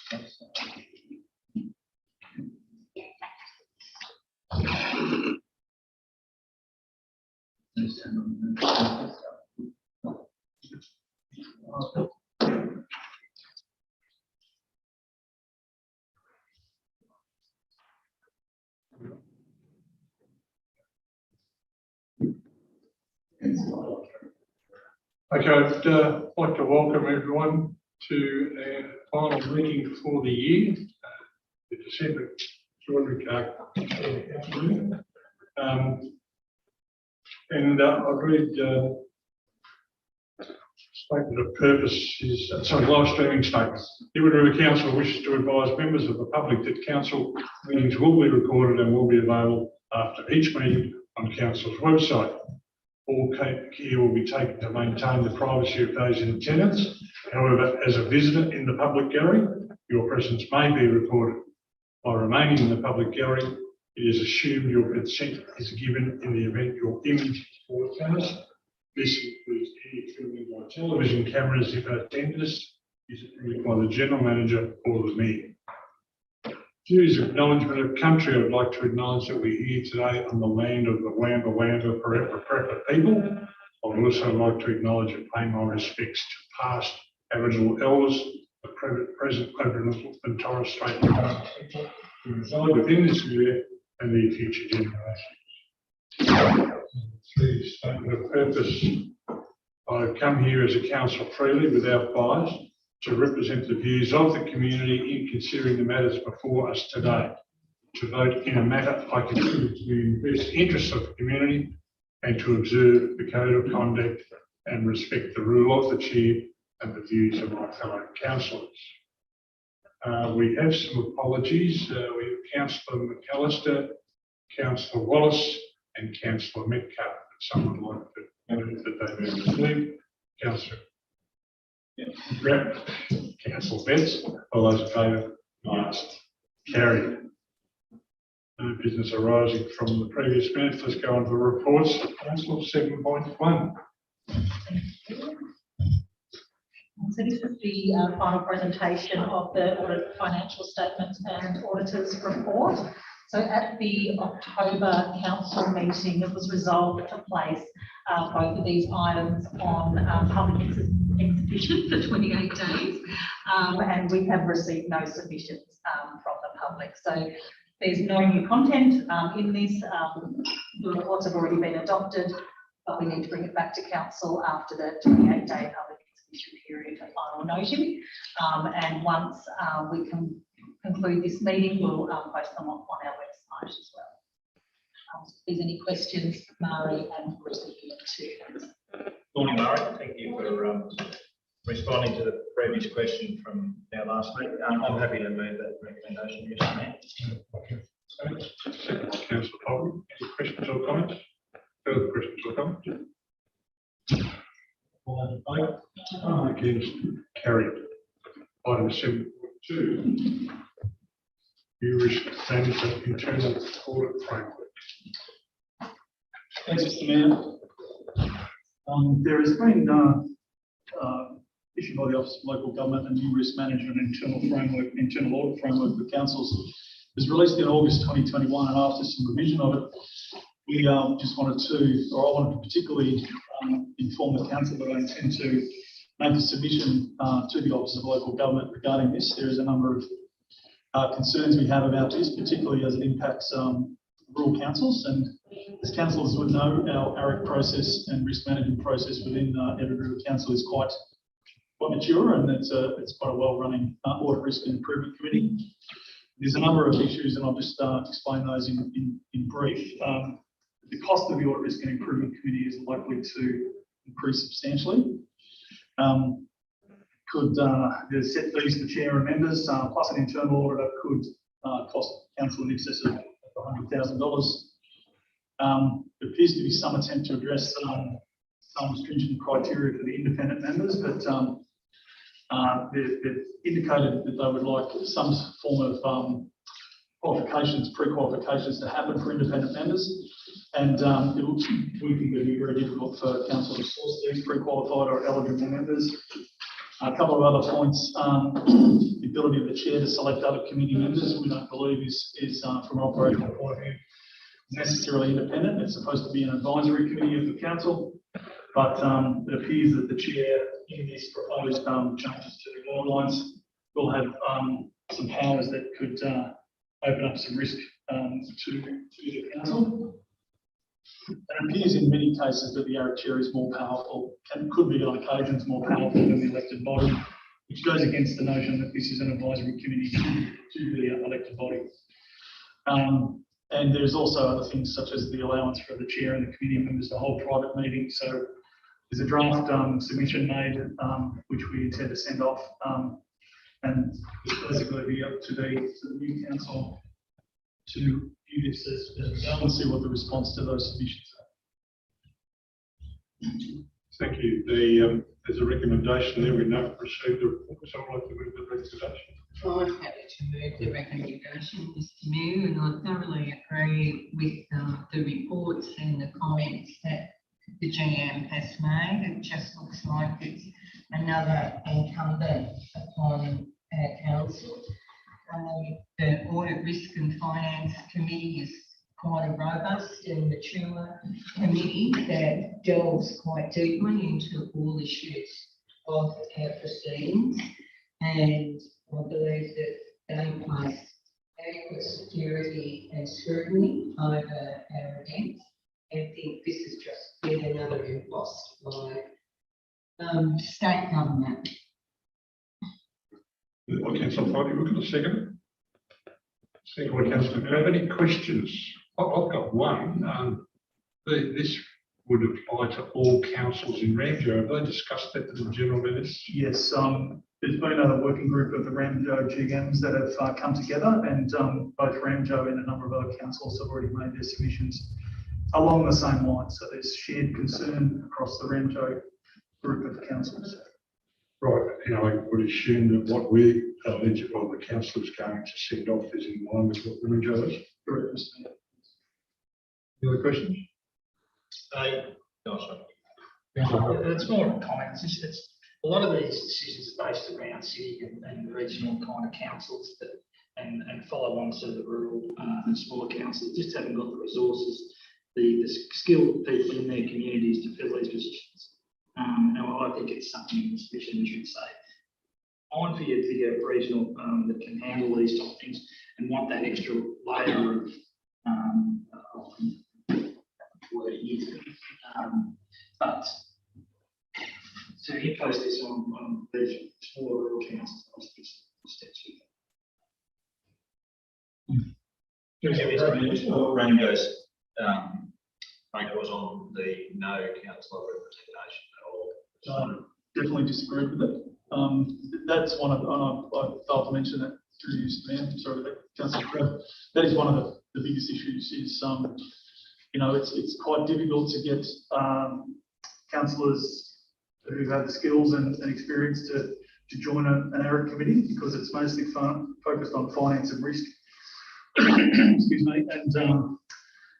Okay, I'd like to welcome everyone to our final meeting for the year, the December extraordinary council meeting. And I've read statement of purpose is, live streaming statement. The Ewan River Council wishes to advise members of the public that council meetings will be recorded and will be available after each meeting on council's website. All care will be taken to maintain the privacy of those in attendance. However, as a visitor in the public gallery, your presence may be recorded. By remaining in the public gallery, it is assumed your consent is given in the event your image is broadcast. This includes any filming by television cameras if attendance is approved by the General Manager or the Mayor. Due to acknowledgement of country, I would like to acknowledge that we're here today on the land of the Wamba Wamba Parappa people. I would also like to acknowledge and pay my respects to past Aboriginal elders, the present Aboriginal and Torres Strait people who reside within this area and their future generations. Through statement of purpose, I've come here as a council freely without bias to represent the views of the community in considering the matters before us today, to vote in a matter I consider to be in the best interest of the community and to observe the code of conduct and respect the rule of the chair and the views of my fellow councillors. We have some apologies. We have Councillor McAllister, Councillor Wallace and Councillor Metcalfe. Someone would like to move that they be received. Councillor Councillor Betts, all those in favour? Yes. Carried. No business arising from the previous minutes. Let's go on to reports. Council 7.1. So this is the final presentation of the audit financial statements and auditors report. So at the October council meeting, it was resolved to place both of these items on public exhibition for 28 days, and we have received no submissions from the public. So there's no new content in this. The reports have already been adopted, but we need to bring it back to council after the 28-day public exhibition period for final noting. And once we can conclude this meeting, we'll post them on our website as well. If there's any questions, Mari and Bruce will give them to. Morning, Mari. Thank you for responding to the previous question from our last meeting. I'm happy to move that recommendation, Mr. Mayor. Second by Councillor Polly. Any questions or comments? Further questions or comments? All in favour? Against? Carried. Item 7.2. New risk management internal audit framework. Thanks, Mr. Mayor. There has been issued by the Office of Local Government a new risk management internal audit framework for councils. It was released in August 2021, and after some revision of it, we just wanted to, or I wanted to particularly inform the council that I intend to make a submission to the Office of Local Government regarding this. There is a number of concerns we have about this, particularly as it impacts rural councils. And as councillors would know, our ARIC process and risk management process within Edward River Council is quite mature, and it's quite a well-running audit risk and improvement committee. There's a number of issues, and I'll just explain those in brief. The cost of the audit risk and improvement committee is likely to increase substantially. There's set fees for chair and members, plus an internal auditor could cost council in excess of $100,000. There appears to be some attempt to address some stringent criteria for the independent members, but they've indicated that they would like some form of qualifications, pre-qualifications to happen for independent members. And we think it would be very difficult for council to source these pre-qualified or eligible members. A couple of other points, the ability of the chair to select other committee members, we don't believe is from an operational point of view, necessarily independent. It's supposed to be an advisory committee of the council, but it appears that the chair in this proposed changes to the guidelines will have some powers that could open up some risk to the council. It appears in many cases that the ARIC chair is more powerful, and could be on occasions more powerful than the elected body, which goes against the notion that this is an advisory committee to the elected body. And there's also other things such as the allowance for the chair and the committee members to hold private meetings. So there's a draft submission made, which we intend to send off, and it's basically be up to the new council to view this as well and see what the response to those submissions are. Thank you. There's a recommendation there. We not received the report. So I'd like to move the recommendation. I'm happy to move the recommendation, Mr Mayor, and I thoroughly agree with the reports and the comments that the GM has made. It just looks like it's another incumbent upon our council. The Audit, Risk and Finance Committee is quite a robust and mature committee that delves quite deeply into all issues of our proceedings, and I believe that they place adequate security and scrutiny over our events. I think this is just yet another embossed by state government. Councillor Friday, we've got a second. Second by Councillor. Do you have any questions? I've got one. This would apply to all councils in Ramsar. Have they discussed that with the general minister? Yes, there's been a working group of the Ramjo GMs that have come together, and both Ramjo and a number of other councils have already made their submissions along the same lines. So there's shared concern across the Ramjo group of councils. Right, and I would assume that what we're eligible, the council is going to send off is in line with what the Ramsar is. Correct, Mr. Mayor. Any other questions? No, sorry. It's more of a comment. It's a lot of these decisions are based around city and regional kind of councils that and follow on to the rural and smaller councils. Just haven't got the resources, the skilled people in their communities to fill these positions. Now I think it's something the Commission should say. On for your bigger regional that can handle these type of things and want that extra layer of what it is. But to impose this on the smaller rural councils, I think steps Ramjo's make was on the no councillor representation at all. Definitely disagree with it. That's one of, and I failed to mention that through you, Mr. Mayor, sorry, Councillor Crabbe. That is one of the biggest issues is, you know, it's quite difficult to get councillors who have the skills and experience to join an ARIC committee because it's mostly focused on finance and risk. Excuse me. And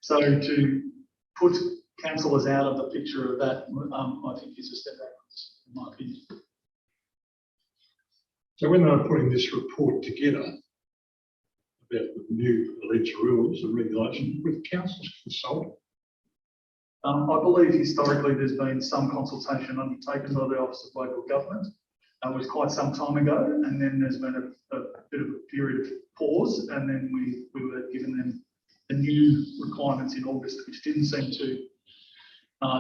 so to put councillors out of the picture of that, I think is a step backwards, in my opinion. So when they were putting this report together about the new alleged rules and regulations, with councils consulted? I believe historically there's been some consultation undertaken by the Office of Local Government. It was quite some time ago, and then there's been a bit of a period of pause, and then we were given them the new requirements in August, which didn't seem to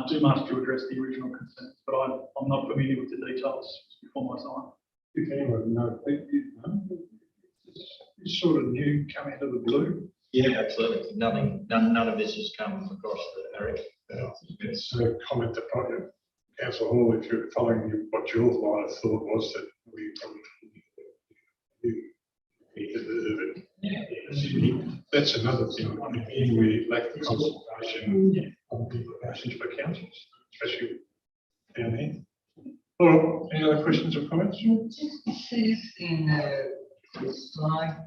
do much to address the original concerns. But I'm not familiar with the details before my time. If anyone knows, this sort of new come out of the blue. Yeah, absolutely. None of this has come across the ARIC. It's a comment that probably Councillor Hall, if you're following what your line of thought was, that we probably that's another thing. We lack the consultation of the implications for councils, especially down here. All right, any other questions or comments? It says in the slide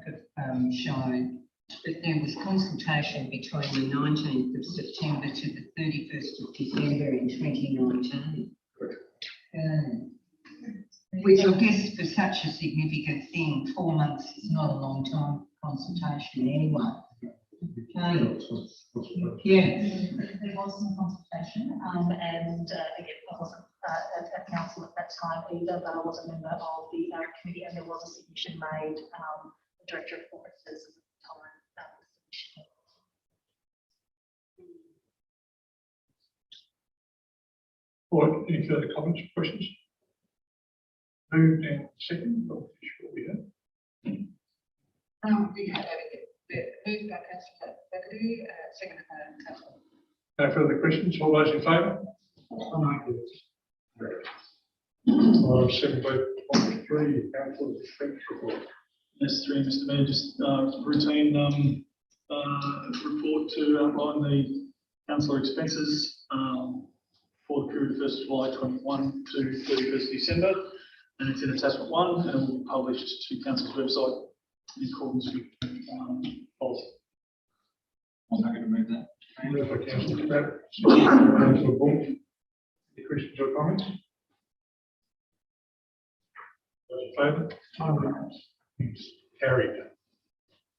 shown that there was consultation between the 19th of September to the 31st of December in 2019. which I guess for such a significant thing, 4 months is not a long time consultation anyway. Okay. Yeah. There was some consultation, and again, I wasn't at council at that time either, but I was a member of the committee, and there was a submission made. The director of corporate services at the time. Submission. Or any further comments or questions? Moved and second, or sure we have. We have moved by councillor Thackeray, second by councillor. No further questions, all those in favour? Item 7.3, council expense report. That's three, Mr. Mayor, just routine report to outline the councillor expenses for the period of 1st July 21 to 31st December, and it's in attachment 1 and it will be published to council's website in accordance with policy. I'm not going to move that. Moved by councillor Pratt, seconded by councillor Bull. Any questions or comments? Those in favour? Carried.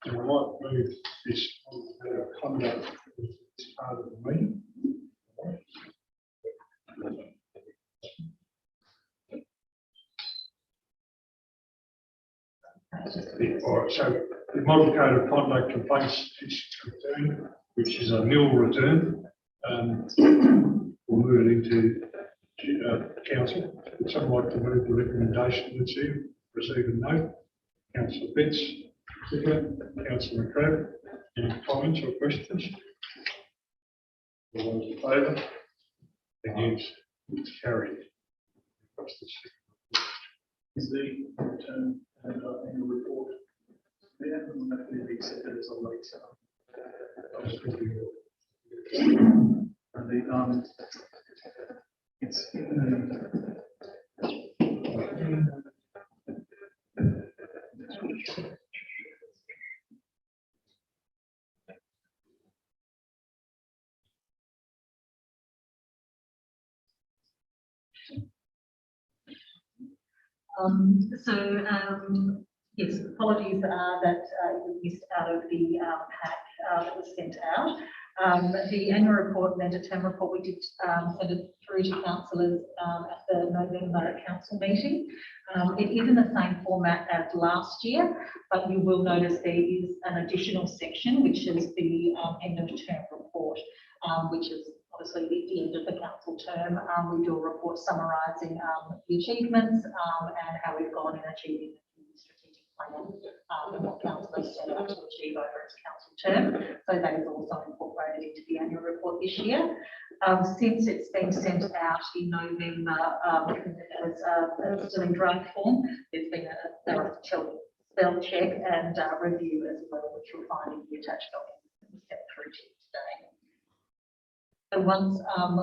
And we might move this on to conduct this part of the meeting. All right, so the model code of conduct complaints is returned, which is a nil return. We'll move it into council. Would someone like to move the recommendation that's here? Receive and note. Councillor Betts, Councillor McCrae. Any comments or questions? All those in favour? Against? It's carried. What's the second? Is the return and annual report there, and that will be accepted as a late sale. And the it's in Yes, apologies that it was missed out of the pack that was sent out. The annual report and end-of-term report, we did send it through to councillors at the November council meeting. It is in the same format as last year, but you will notice there is an additional section, which is the end-of-term report, which is obviously the end of the council term. We do a report summarising the achievements and how we've gone in achieving the strategic plan and what council has set out to achieve over its council term. So that is also incorporated into the annual report this year. Since it's been sent out in November, as still in draft form, there's been a thorough spell check and review as well, which you'll find in the attached document that we sent through to you today. So once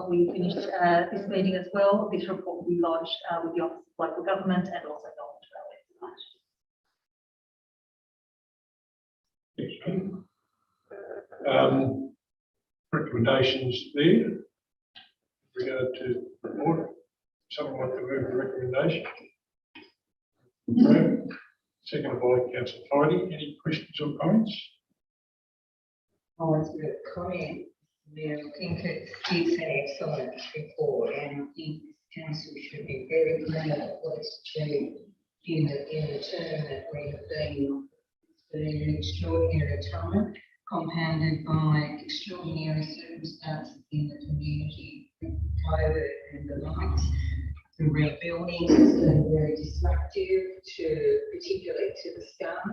we finish this meeting as well, this report will be lodged with the Office of Local Government and also go onto our website. Recommendations there. With regard to the report, someone want to move the recommendation? No. Seconded by Councillor Fidey. Any questions or comments? I want to comment. I think it's an excellent report, and I think this council should be very proud of what it's achieved in the term that we have been. It's been an extraordinary time, compounded by extraordinary circumstances in the community, COVID and the likes. The rebuilding has been very disruptive, particularly to the staff.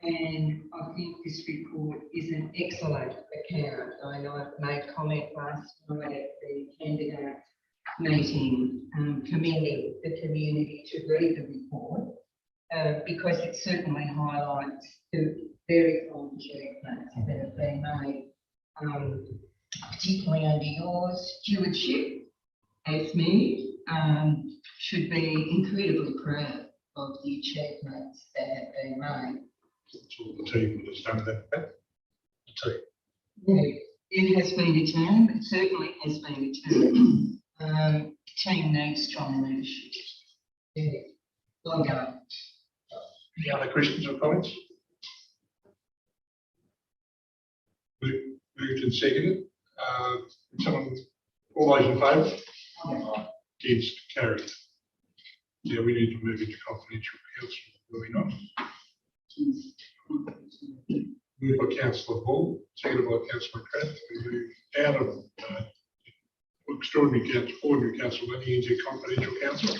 And I think this report is an excellent account. I know I've made comment last night at the candidate meeting, commending the community to read the report because it certainly highlights the very fine achievements that have been made, particularly under your stewardship as mayor. Should be incredibly proud of the achievements that have been made. It's all the team that has done that. The team. Yeah, it has been a team. It certainly has been a team. The team needs strong leadership. Yeah. Any other questions or comments? Moved and seconded. Someone, all those in favour? Against, carried. Yeah, we need to move into confidential council, do we not? Moved by councillor Hall, seconded by councillor McGrath. We move out of extraordinary council, ordinary council, money into confidential council.